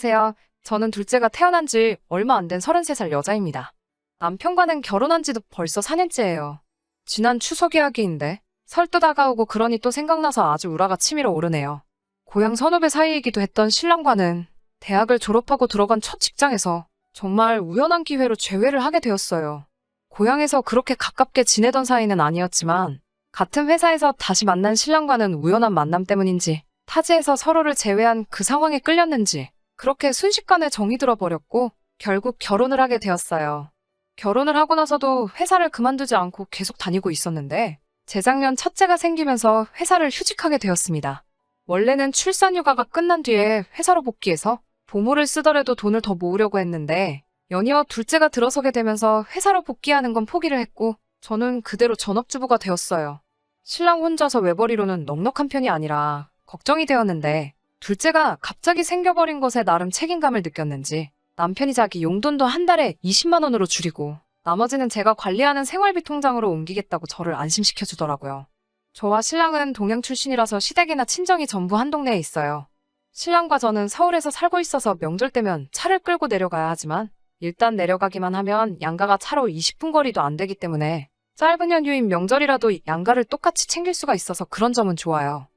안녕하세요. 저는 둘째가 태어난 지 얼마 안 된 33살 여자입니다. 남편과는 결혼한 지도 벌써 4년째예요. 지난 추석 이야기인데 설도 다가오고 그러니 또 생각나서 아주 우라가 치밀어 오르네요. 고향 선후배 사이이기도 했던 신랑과는 대학을 졸업하고 들어간 첫 직장에서 정말 우연한 기회로 재회를 하게 되었어요. 고향에서 그렇게 가깝게 지내던 사이는 아니었지만 같은 회사에서 다시 만난 신랑과는 우연한 만남 때문인지 타지에서 서로를 제외한 그 상황에 끌렸는지 그렇게 순식간에 정이 들어버렸고 결국 결혼을 하게 되었어요. 결혼을 하고 나서도 회사를 그만두지 않고 계속 다니고 있었는데 재작년 첫째가 생기면서 회사를 휴직하게 되었습니다. 원래는 출산휴가가 끝난 뒤에 회사로 복귀해서 보모를 쓰더라도 돈을 더 모으려고 했는데 연이어 둘째가 들어서게 되면서 회사로 복귀하는 건 포기를 했고 저는 그대로 전업주부가 되었어요. 신랑 혼자서 외벌이로는 넉넉한 편이 아니라 걱정이 되었는데 둘째가 갑자기 생겨버린 것에 나름 책임감을 느꼈는지 남편이 자기 용돈도 한 달에 20만 원으로 줄이고 나머지는 제가 관리하는 생활비 통장으로 옮기겠다고 저를 안심시켜 주더라고요. 저와 신랑은 동양 출신이라서 시댁이나 친정이 전부 한 동네에 있어요. 신랑과 저는 서울에서 살고 있어서 명절 때면 차를 끌고 내려가야 하지만 일단 내려가기만 하면 양가가 차로 20분 거리도 안 되기 때문에 짧은 연휴인 명절이라도 양가를 똑같이 챙길 수가 있어서 그런 점은 좋아요.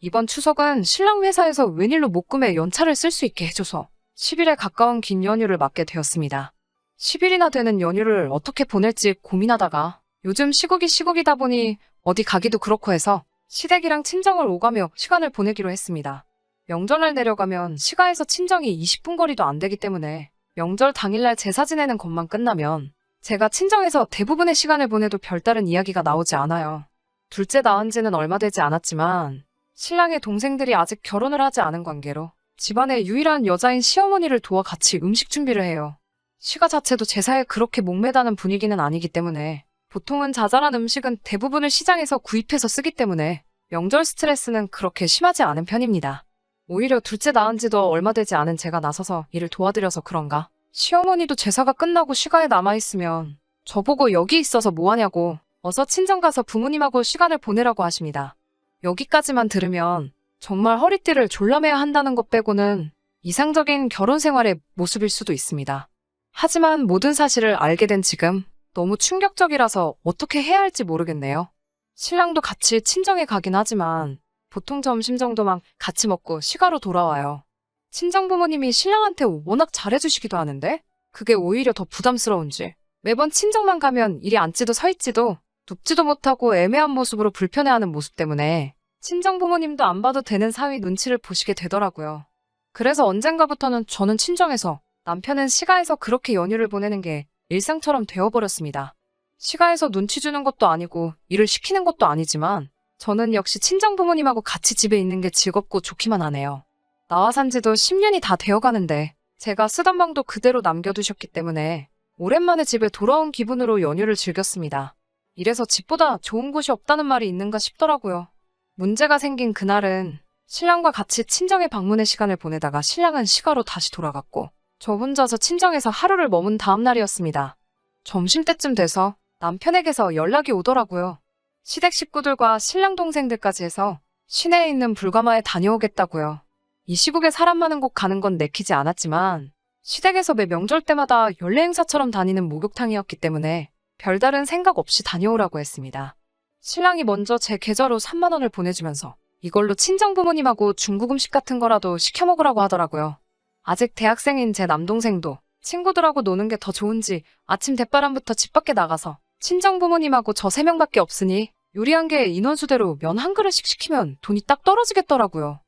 이번 추석은 신랑 회사에서 웬일로 목금에 연차를 쓸 수 있게 해줘서 10일에 가까운 긴 연휴를 맞게 되었습니다. 10일이나 되는 연휴를 어떻게 보낼지 고민하다가 요즘 시국이다 보니 어디 가기도 그렇고 해서 시댁이랑 친정을 오가며 시간을 보내기로 했습니다. 명절날 내려가면 시가에서 친정이 20분 거리도 안 되기 때문에 명절 당일날 제사 지내는 것만 끝나면 제가 친정에서 대부분의 시간을 보내도 별다른 이야기가 나오지 않아요. 둘째 낳은 지는 얼마 되지 않았지만 신랑의 동생들이 아직 결혼을 하지 않은 관계로 집안의 유일한 여자인 시어머니를 도와 같이 음식 준비를 해요. 시가 자체도 제사에 그렇게 목매다는 분위기는 아니기 때문에 보통은 자잘한 음식은 대부분을 시장에서 구입해서 쓰기 때문에 명절 스트레스는 그렇게 심하지 않은 편입니다. 오히려 둘째 낳은 지도 얼마 되지 않은 제가 나서서 일을 도와드려서 그런가 시어머니도 제사가 끝나고 시가에 남아있으면 저보고 여기 있어서 뭐하냐고 어서 친정 가서 부모님하고 시간을 보내라고 하십니다. 여기까지만 들으면 정말 허리띠를 졸라매야 한다는 것 빼고는 이상적인 결혼 생활의 모습일 수도 있습니다. 하지만 모든 사실을 알게 된 지금 너무 충격적이라서 어떻게 해야 할지 모르겠네요. 신랑도 같이 친정에 가긴 하지만 보통 점심 정도만 같이 먹고 시가로 돌아와요. 친정 부모님이 신랑한테 워낙 잘해주시기도 하는데 그게 오히려 더 부담스러운지 매번 친정만 가면 이리 앉지도 서 있지도 눕지도 못하고 애매한 모습으로 불편해하는 모습 때문에 친정 부모님도 안 봐도 되는 사위 눈치를 보시게 되더라고요. 그래서 언젠가부터는 저는 친정에서 남편은 시가에서 그렇게 연휴를 보내는 게 일상처럼 되어버렸습니다. 시가에서 눈치 주는 것도 아니고 일을 시키는 것도 아니지만 저는 역시 친정 부모님하고 같이 집에 있는 게 즐겁고 좋기만 하네요. 나와 산 지도 10년이 다 되어가는데 제가 쓰던 방도 그대로 남겨두셨기 때문에 오랜만에 집에 돌아온 기분으로 연휴를 즐겼습니다. 이래서 집보다 좋은 곳이 없다는 말이 있는가 싶더라고요. 문제가 생긴 그날은 신랑과 같이 친정에 방문의 시간을 보내다가 신랑은 시가로 다시 돌아갔고 저 혼자서 친정에서 하루를 머문 다음 날이었습니다. 점심때쯤 돼서 남편에게서 연락이 오더라고요. 시댁 식구들과 신랑 동생들까지 해서 시내에 있는 불가마에 다녀오겠다고요. 이 시국에 사람 많은 곳 가는 건 내키지 않았지만 시댁에서 매 명절 때마다 연례 행사처럼 다니는 목욕탕이었기 때문에 별다른 생각 없이 다녀오라고 했습니다. 신랑이 먼저 제 계좌로 3만 원을 보내주면서 이걸로 친정 부모님하고 중국 음식 같은 거라도 시켜 먹으라고 하더라고요. 아직 대학생인 제 남동생도 친구들하고 노는 게 더 좋은지 아침 대바람부터 집 밖에 나가서 친정 부모님하고 저 3명밖에 없으니 요리한 게 인원수대로 면 한 그릇씩 시키면 돈이 딱 떨어지겠더라고요.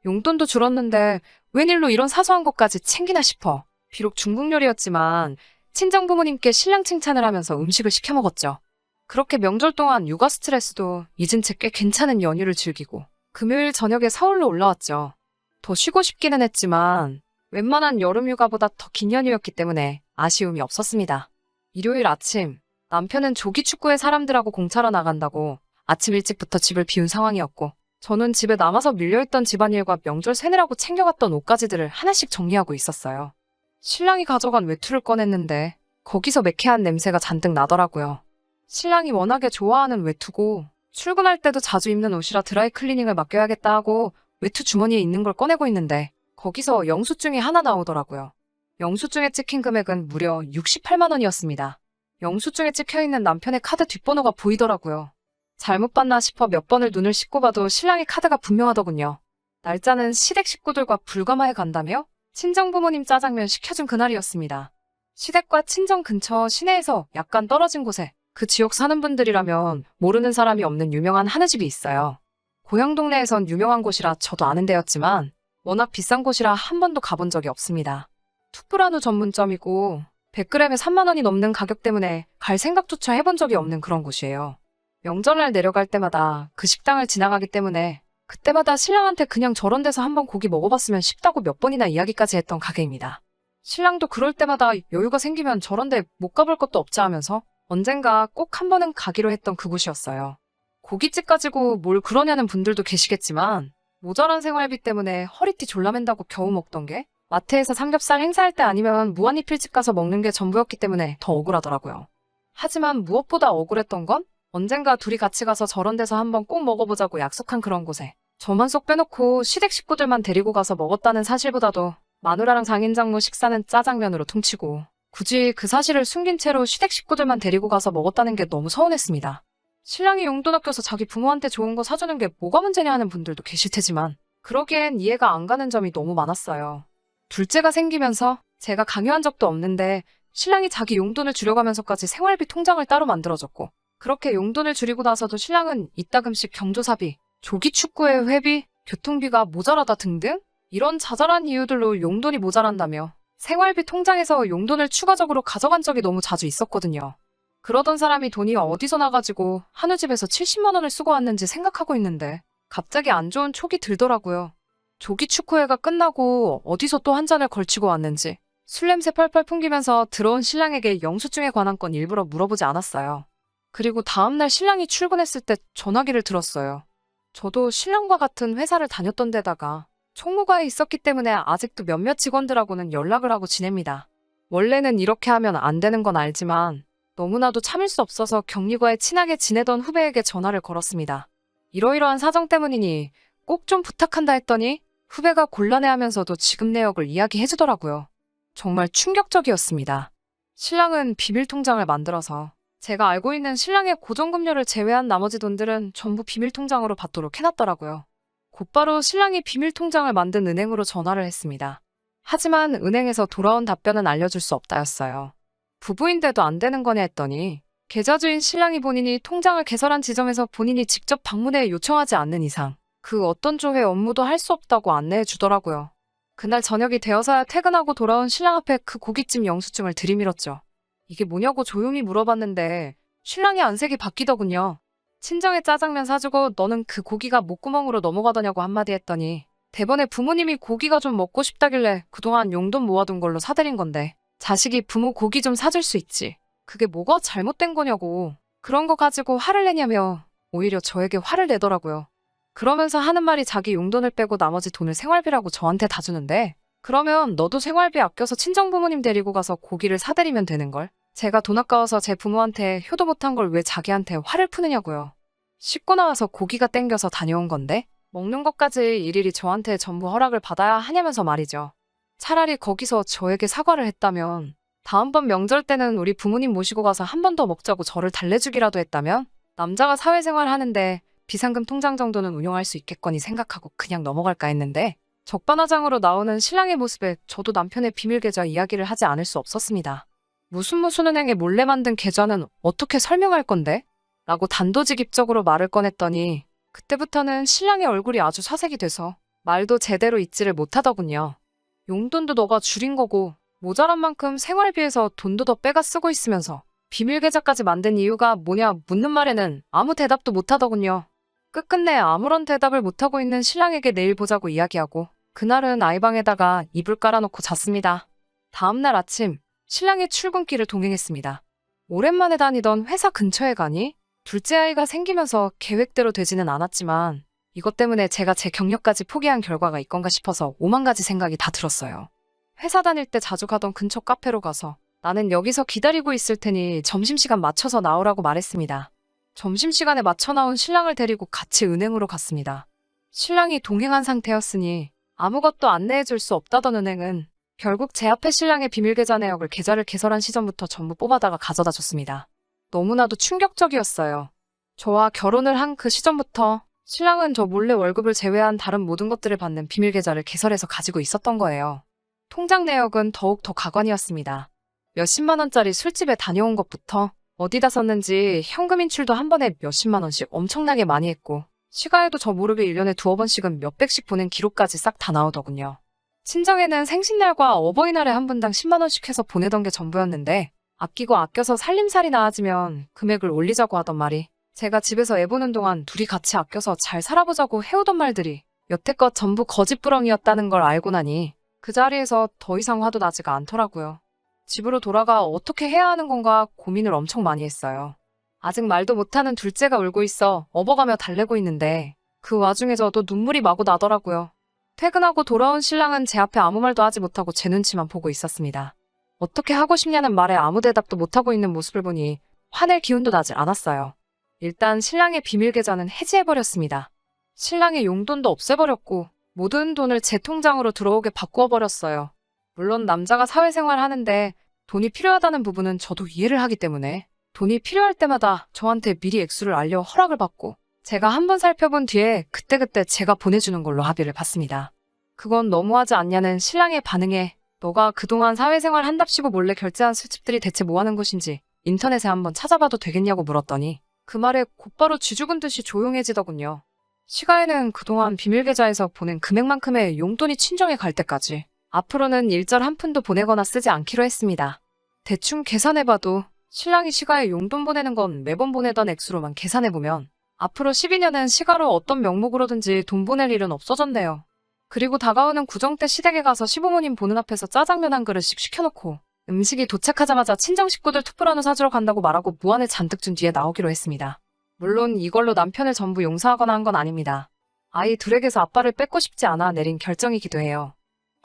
용돈도 줄었는데 웬일로 이런 사소한 것까지 챙기나 싶어. 비록 중국 요리였지만 친정 부모님께 신랑 칭찬을 하면서 음식을 시켜 먹었죠. 그렇게 명절 동안 육아 스트레스도 잊은 채 꽤 괜찮은 연휴를 즐기고 금요일 저녁에 서울로 올라왔죠. 더 쉬고 싶기는 했지만 웬만한 여름 휴가보다 더 긴 연휴였기 때문에 아쉬움이 없었습니다. 일요일 아침 남편은 조기 축구에 사람들하고 공차러 나간다고 아침 일찍부터 집을 비운 상황이었고 저는 집에 남아서 밀려있던 집안일과 명절 세느라고 챙겨갔던 옷가지들을 하나씩 정리하고 있었어요. 신랑이 가져간 외투를 꺼냈는데 거기서 매캐한 냄새가 잔뜩 나더라고요. 신랑이 워낙에 좋아하는 외투고 출근할 때도 자주 입는 옷이라 드라이 클리닝을 맡겨야겠다 하고 외투 주머니에 있는 걸 꺼내고 있는데 거기서 영수증이 하나 나오더라고요. 영수증에 찍힌 금액은 무려 68만 원이었습니다. 영수증에 찍혀있는 남편의 카드 뒷번호가 보이더라고요. 잘못 봤나 싶어 몇 번을 눈을 씻고 봐도 신랑의 카드가 분명하더군요. 날짜는 시댁 식구들과 불가마에 간다며 친정 부모님 짜장면 시켜준 그날이었습니다. 시댁과 친정 근처 시내에서 약간 떨어진 곳에 그 지역 사는 분들이라면 모르는 사람이 없는 유명한 한우집이 있어요. 고향 동네에선 유명한 곳이라 저도 아는 데였지만 워낙 비싼 곳이라 한 번도 가본 적이 없습니다. 툭불한우 전문점이고 100g에 3만 원이 넘는 가격 때문에 갈 생각조차 해본 적이 없는 그런 곳이에요. 명절날 내려갈 때마다 그 식당을 지나가기 때문에 그때마다 신랑한테 그냥 저런 데서 한번 고기 먹어봤으면 싶다고 몇 번이나 이야기까지 했던 가게입니다. 신랑도 그럴 때마다 여유가 생기면 저런 데 못 가볼 것도 없지 하면서 언젠가 꼭 한 번은 가기로 했던 그곳이었어요. 고깃집 가지고 뭘 그러냐는 분들도 계시겠지만 모자란 생활비 때문에 허리띠 졸라맨다고 겨우 먹던 게 마트에서 삼겹살 행사할 때 아니면 무한리필집 가서 먹는 게 전부였기 때문에 더 억울하더라고요. 하지만 무엇보다 억울했던 건 언젠가 둘이 같이 가서 저런 데서 한번 꼭 먹어보자고 약속한 그런 곳에 저만 쏙 빼놓고 시댁 식구들만 데리고 가서 먹었다는 사실보다도 마누라랑 장인장모 식사는 짜장면으로 퉁치고 굳이 그 사실을 숨긴 채로 시댁 식구들만 데리고 가서 먹었다는 게 너무 서운했습니다. 신랑이 용돈 아껴서 자기 부모한테 좋은 거 사주는 게 뭐가 문제냐 하는 분들도 계실 테지만 그러기엔 이해가 안 가는 점이 너무 많았어요. 둘째가 생기면서 제가 강요한 적도 없는데 신랑이 자기 용돈을 줄여가면서까지 생활비 통장을 따로 만들어줬고 그렇게 용돈을 줄이고 나서도 신랑은 이따금씩 경조사비, 조기축구회 회비, 교통비가 모자라다 등등 이런 자잘한 이유들로 용돈이 모자란다며 생활비 통장에서 용돈을 추가적으로 가져간 적이 너무 자주 있었거든요. 그러던 사람이 돈이 어디서 나가지고 한우집에서 70만 원을 쓰고 왔는지 생각하고 있는데 갑자기 안 좋은 촉이 들더라고요. 조기축구회가 끝나고 어디서 또 한 잔을 걸치고 왔는지 술 냄새 펄펄 풍기면서 들어온 신랑에게 영수증에 관한 건 일부러 물어보지 않았어요. 그리고 다음날 신랑이 출근했을 때 전화기를 들었어요. 저도 신랑과 같은 회사를 다녔던 데다가 총무과에 있었기 때문에 아직도 몇몇 직원들하고는 연락을 하고 지냅니다. 원래는 이렇게 하면 안 되는 건 알지만 너무나도 참을 수 없어서 격리과에 친하게 지내던 후배에게 전화를 걸었습니다. 이러이러한 사정 때문이니 꼭 좀 부탁한다 했더니 후배가 곤란해하면서도 지급 내역을 이야기해주더라고요. 정말 충격적이었습니다. 신랑은 비밀통장을 만들어서 제가 알고 있는 신랑의 고정금료를 제외한 나머지 돈들은 전부 비밀통장으로 받도록 해놨더라고요. 곧바로 신랑이 비밀통장을 만든 은행으로 전화를 했습니다. 하지만 은행에서 돌아온 답변은 알려줄 수 없다였어요. 부부인데도 안 되는 거냐 했더니 계좌주인 신랑이 본인이 통장을 개설한 지점에서 본인이 직접 방문해 요청하지 않는 이상 그 어떤 조회 업무도 할 수 없다고 안내해 주더라고요. 그날 저녁이 되어서야 퇴근하고 돌아온 신랑 앞에 그 고깃집 영수증을 들이밀었죠. 이게 뭐냐고 조용히 물어봤는데 신랑이 안색이 바뀌더군요. 친정에 짜장면 사주고 너는 그 고기가 목구멍으로 넘어가더냐고 한마디 했더니 대번에 부모님이 고기가 좀 먹고 싶다길래 그동안 용돈 모아둔 걸로 사드린 건데 자식이 부모 고기 좀 사줄 수 있지. 그게 뭐가 잘못된 거냐고. 그런 거 가지고 화를 내냐며 오히려 저에게 화를 내더라고요. 그러면서 하는 말이 자기 용돈을 빼고 나머지 돈을 생활비라고 저한테 다 주는데 그러면 너도 생활비 아껴서 친정부모님 데리고 가서 고기를 사드리면 되는걸. 제가 돈 아까워서 제 부모한테 효도 못한 걸 왜 자기한테 화를 푸느냐고요. 씻고 나와서 고기가 땡겨서 다녀온 건데 먹는 것까지 일일이 저한테 전부 허락을 받아야 하냐면서 말이죠. 차라리 거기서 저에게 사과를 했다면 다음번 명절 때는 우리 부모님 모시고 가서 한 번 더 먹자고 저를 달래주기라도 했다면 남자가 사회생활 하는데 비상금 통장 정도는 운용할 수 있겠거니 생각하고 그냥 넘어갈까 했는데 적반하장으로 나오는 신랑의 모습에 저도 남편의 비밀 계좌 이야기를 하지 않을 수 없었습니다. 무슨 은행에 몰래 만든 계좌는 어떻게 설명할 건데? 라고 단도직입적으로 말을 꺼냈더니 그때부터는 신랑의 얼굴이 아주 사색이 돼서 말도 제대로 잊지를 못하더군요. 용돈도 너가 줄인 거고 모자란 만큼 생활비에서 돈도 더 빼가 쓰고 있으면서 비밀 계좌까지 만든 이유가 뭐냐 묻는 말에는 아무 대답도 못하더군요. 끝끝내 아무런 대답을 못하고 있는 신랑에게 내일 보자고 이야기하고 그날은 아이방에다가 이불 깔아놓고 잤습니다. 다음날 아침 신랑의 출근길을 동행했습니다. 오랜만에 다니던 회사 근처에 가니 둘째 아이가 생기면서 계획대로 되지는 않았지만 이것 때문에 제가 제 경력까지 포기한 결과가 있건가 싶어서 오만 가지 생각이 다 들었어요. 회사 다닐 때 자주 가던 근처 카페로 가서 나는 여기서 기다리고 있을 테니 점심시간 맞춰서 나오라고 말했습니다. 점심시간에 맞춰 나온 신랑을 데리고 같이 은행으로 갔습니다. 신랑이 동행한 상태였으니 아무것도 안내해줄 수 없다던 은행은 결국 제 앞에 신랑의 비밀계좌 내역을 계좌를 개설한 시점부터 전부 뽑아다가 가져다 줬습니다. 너무나도 충격적이었어요. 저와 결혼을 한 그 시점부터 신랑은 저 몰래 월급을 제외한 다른 모든 것들을 받는 비밀계좌를 개설해서 가지고 있었던 거예요. 통장 내역은 더욱 더 가관이었습니다. 몇십만 원짜리 술집에 다녀온 것부터 어디다 썼는지 현금 인출도 한 번에 몇십만 원씩 엄청나게 많이 했고 시가에도 저 모르게 1년에 두어 번씩은 몇백씩 보낸 기록까지 싹 다 나오더군요. 친정에는 생신날과 어버이날에 한 분당 10만 원씩 해서 보내던 게 전부였는데 아끼고 아껴서 살림살이 나아지면 금액을 올리자고 하던 말이 제가 집에서 애 보는 동안 둘이 같이 아껴서 잘 살아보자고 해오던 말들이 여태껏 전부 거짓부렁이었다는 걸 알고 나니 그 자리에서 더 이상 화도 나지가 않더라고요. 집으로 돌아가 어떻게 해야 하는 건가 고민을 엄청 많이 했어요. 아직 말도 못하는 둘째가 울고 있어 업어가며 달래고 있는데 그 와중에 저도 눈물이 마구 나더라고요. 퇴근하고 돌아온 신랑은 제 앞에 아무 말도 하지 못하고 제 눈치만 보고 있었습니다. 어떻게 하고 싶냐는 말에 아무 대답도 못하고 있는 모습을 보니 화낼 기운도 나질 않았어요. 일단 신랑의 비밀 계좌는 해지해버렸습니다. 신랑의 용돈도 없애버렸고 모든 돈을 제 통장으로 들어오게 바꾸어버렸어요. 물론 남자가 사회생활 하는데 돈이 필요하다는 부분은 저도 이해를 하기 때문에 돈이 필요할 때마다 저한테 미리 액수를 알려 허락을 받고 제가 한번 살펴본 뒤에 그때그때 제가 보내주는 걸로 합의를 봤습니다. 그건 너무하지 않냐는 신랑의 반응에 너가 그동안 사회생활 한답시고 몰래 결제한 술집들이 대체 뭐하는 곳인지 인터넷에 한번 찾아봐도 되겠냐고 물었더니 그 말에 곧바로 쥐죽은 듯이 조용해지더군요. 시가에는 그동안 비밀계좌에서 보낸 금액만큼의 용돈이 친정에 갈 때까지 앞으로는 일절 한 푼도 보내거나 쓰지 않기로 했습니다. 대충 계산해봐도 신랑이 시가에 용돈 보내는 건 매번 보내던 액수로만 계산해보면 앞으로 12년은 시가로 어떤 명목으로든지 돈 보낼 일은 없어졌네요. 그리고 다가오는 구정 때 시댁에 가서 시부모님 보는 앞에서 짜장면 한 그릇씩 시켜놓고 음식이 도착하자마자 친정 식구들 투프라노 사주러 간다고 말하고 무안을 잔뜩 준 뒤에 나오기로 했습니다. 물론 이걸로 남편을 전부 용서하거나 한 건 아닙니다. 아이 둘에게서 아빠를 뺏고 싶지 않아 내린 결정이기도 해요.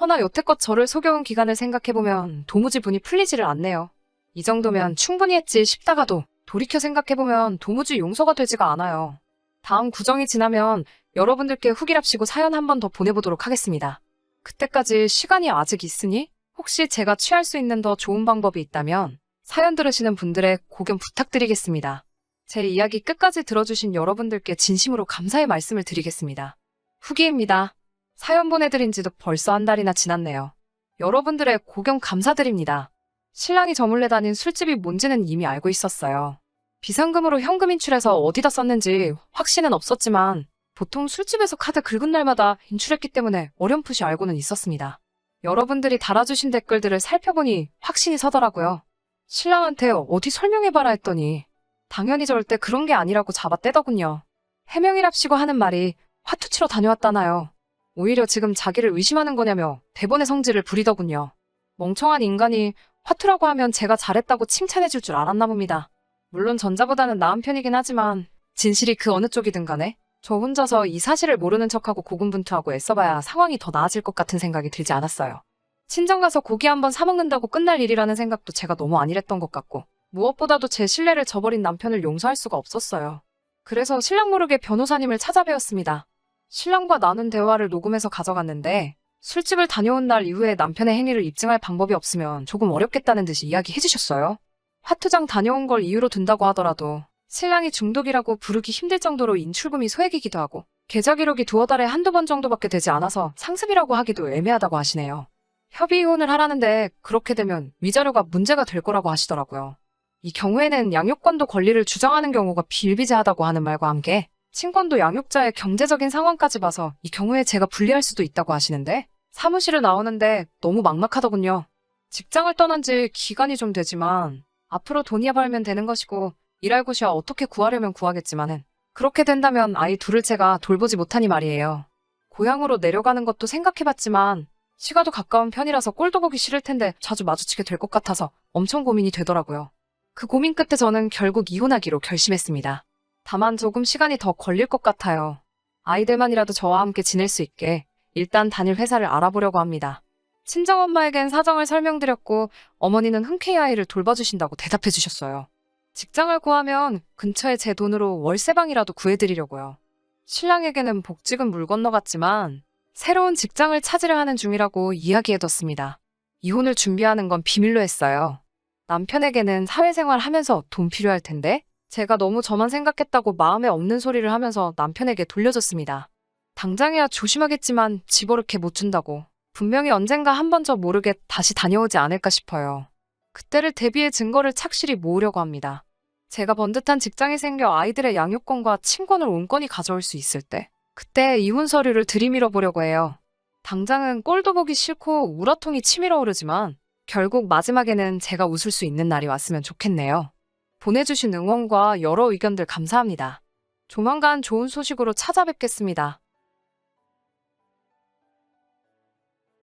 허나 여태껏 저를 속여온 기간을 생각해보면 도무지 분이 풀리지를 않네요. 이 정도면 충분히 했지 싶다가도 돌이켜 생각해보면 도무지 용서가 되지가 않아요. 다음 구정이 지나면 여러분들께 후기랍시고 사연 한 번 더 보내보도록 하겠습니다. 그때까지 시간이 아직 있으니 혹시 제가 취할 수 있는 더 좋은 방법이 있다면 사연 들으시는 분들의 고견 부탁드리겠습니다. 제 이야기 끝까지 들어주신 여러분들께 진심으로 감사의 말씀을 드리겠습니다. 후기입니다. 사연 보내드린 지도 벌써 한 달이나 지났네요. 여러분들의 고견 감사드립니다. 신랑이 저 몰래 다닌 술집이 뭔지는 이미 알고 있었어요. 비상금으로 현금 인출해서 어디다 썼는지 확신은 없었지만 보통 술집에서 카드 긁은 날마다 인출했기 때문에 어렴풋이 알고는 있었습니다. 여러분들이 달아주신 댓글들을 살펴보니 확신이 서더라고요. 신랑한테 어디 설명해봐라 했더니 당연히 절대 그런 게 아니라고 잡아떼더군요. 해명이랍시고 하는 말이 화투 치러 다녀왔다나요. 오히려 지금 자기를 의심하는 거냐며 대본의 성질을 부리더군요. 멍청한 인간이 화투라고 하면 제가 잘했다고 칭찬해줄 줄 알았나 봅니다. 물론 전자보다는 나은 편이긴 하지만 진실이 그 어느 쪽이든 간에 저 혼자서 이 사실을 모르는 척하고 고군분투하고 애써봐야 상황이 더 나아질 것 같은 생각이 들지 않았어요. 친정 가서 고기 한번 사먹는다고 끝날 일이라는 생각도 제가 너무 안일했던 것 같고 무엇보다도 제 신뢰를 저버린 남편을 용서할 수가 없었어요. 그래서 신랑 모르게 변호사님을 찾아뵈었습니다. 신랑과 나눈 대화를 녹음해서 가져갔는데 술집을 다녀온 날 이후에 남편의 행위를 입증할 방법이 없으면 조금 어렵겠다는 듯이 이야기해 주셨어요. 화투장 다녀온 걸 이유로 든다고 하더라도 신랑이 중독이라고 부르기 힘들 정도로 인출금이 소액이기도 하고 계좌 기록이 두어 달에 한두 번 정도밖에 되지 않아서 상습이라고 하기도 애매하다고 하시네요. 협의 이혼을 하라는데 그렇게 되면 위자료가 문제가 될 거라고 하시더라고요. 이 경우에는 양육권도 권리를 주장하는 경우가 비일비재하다고 하는 말과 함께 친권도 양육자의 경제적인 상황까지 봐서 이 경우에 제가 불리할 수도 있다고 하시는데 사무실을 나오는데 너무 막막하더군요. 직장을 떠난 지 기간이 좀 되지만 앞으로 돈이야 벌면 되는 것이고 일할 곳이야 어떻게 구하려면 구하겠지만은 그렇게 된다면 아이 둘을 제가 돌보지 못하니 말이에요. 고향으로 내려가는 것도 생각해봤지만 시가도 가까운 편이라서 꼴도 보기 싫을 텐데 자주 마주치게 될 것 같아서 엄청 고민이 되더라고요. 그 고민 끝에 저는 결국 이혼하기로 결심했습니다. 다만 조금 시간이 더 걸릴 것 같아요. 아이들만이라도 저와 함께 지낼 수 있게 일단 다닐 회사를 알아보려고 합니다. 친정엄마에겐 사정을 설명드렸고 어머니는 흔쾌히 아이를 돌봐주신다고 대답해 주셨어요. 직장을 구하면 근처에 제 돈으로 월세방이라도 구해드리려고요. 신랑에게는 복직은 물 건너갔지만 새로운 직장을 찾으려 하는 중이라고 이야기해뒀습니다. 이혼을 준비하는 건 비밀로 했어요. 남편에게는 사회생활 하면서 돈 필요할 텐데 제가 너무 저만 생각했다고 마음에 없는 소리를 하면서 남편에게 돌려줬습니다. 당장이야 조심하겠지만 집어넣게 못 준다고. 분명히 언젠가 한 번 저 모르게 다시 다녀오지 않을까 싶어요. 그때를 대비해 증거를 착실히 모으려고 합니다. 제가 번듯한 직장이 생겨 아이들의 양육권과 친권을 온건히 가져올 수 있을 때 그때 이혼 서류를 들이밀어 보려고 해요. 당장은 꼴도 보기 싫고 우라통이 치밀어 오르지만 결국 마지막에는 제가 웃을 수 있는 날이 왔으면 좋겠네요. 보내주신 응원과 여러 의견들 감사합니다. 조만간 좋은 소식으로 찾아뵙겠습니다.